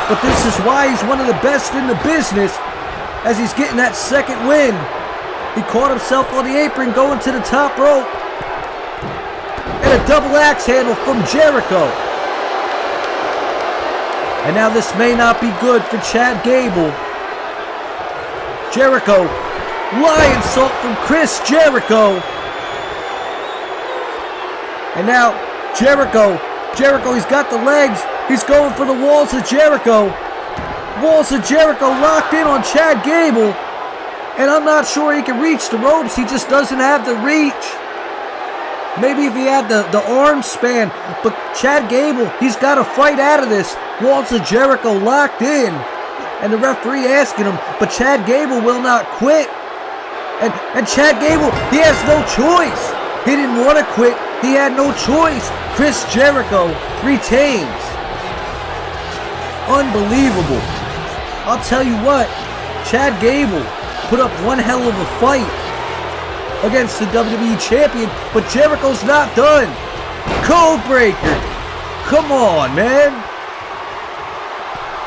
But this is why he's one of the best in the business, as he's getting that second win. He caught himself on the apron going to the top rope. And a double axe handle from Jericho. And now this may not be good for Chad Gable. Jericho, lion salt from Chris Jericho. And now Jericho, he's got the legs. He's going for the walls of Jericho. Walls of Jericho locked in on Chad Gable. And I'm not sure he can reach the ropes. He just doesn't have the reach. Maybe if he had the arm span. But Chad Gable, he's got to fight out of this. Walls of Jericho locked in. And the referee asking him, but Chad Gable will not quit. And Chad Gable, he has no choice. He didn't want to quit. He had no choice. Chris Jericho retains. Unbelievable. I'll tell you what, Chad Gable put up one hell of a fight against the WWE Champion, but Jericho's not done. Codebreaker. Come on, man.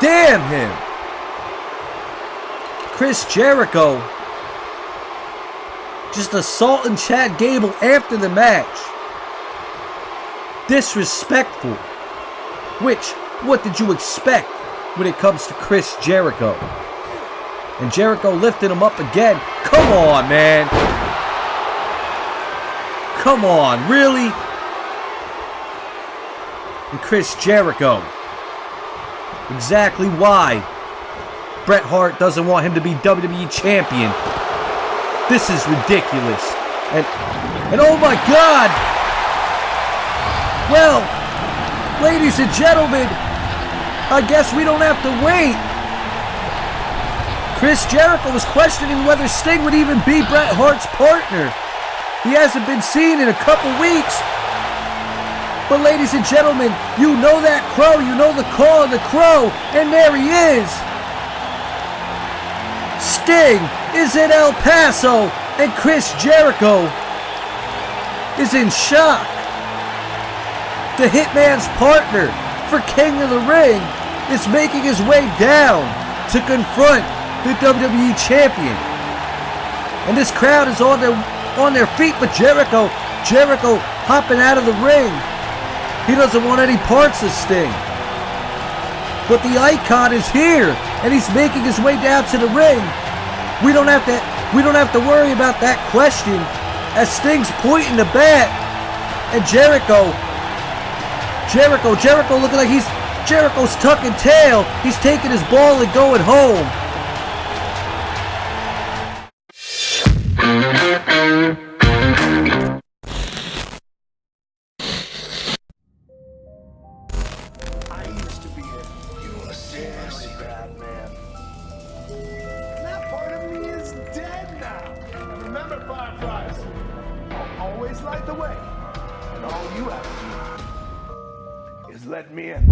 Damn him. Chris Jericho just assaulting Chad Gable after the match. Disrespectful. Which, what did you expect when it comes to Chris Jericho? And Jericho lifted him up again. Come on, man. Come on, really? And Chris Jericho. Exactly why Bret Hart doesn't want him to be WWE Champion. This is ridiculous. And oh my God! Well, ladies and gentlemen, I guess we don't have to wait. Chris Jericho was questioning whether Sting would even be Bret Hart's partner. He hasn't been seen in a couple weeks. But ladies and gentlemen, you know that crow, you know the call of the crow, and there he is. Sting is in El Paso, and Chris Jericho is in shock. The Hitman's partner for King of the Ring is making his way down to confront the WWE Champion. And this crowd is on their feet, but Jericho hopping out of the ring. He doesn't want any parts of Sting. But the icon is here, and he's making his way down to the ring. We don't have to worry about that question, as Sting's pointing the bat. And Jericho looking like Jericho's tucking tail. He's taking his ball and going home. I used to be a seriously bad man. And that part of me is dead now. And remember, Fireflies, I'll always light the way. And all you have to do is let me in.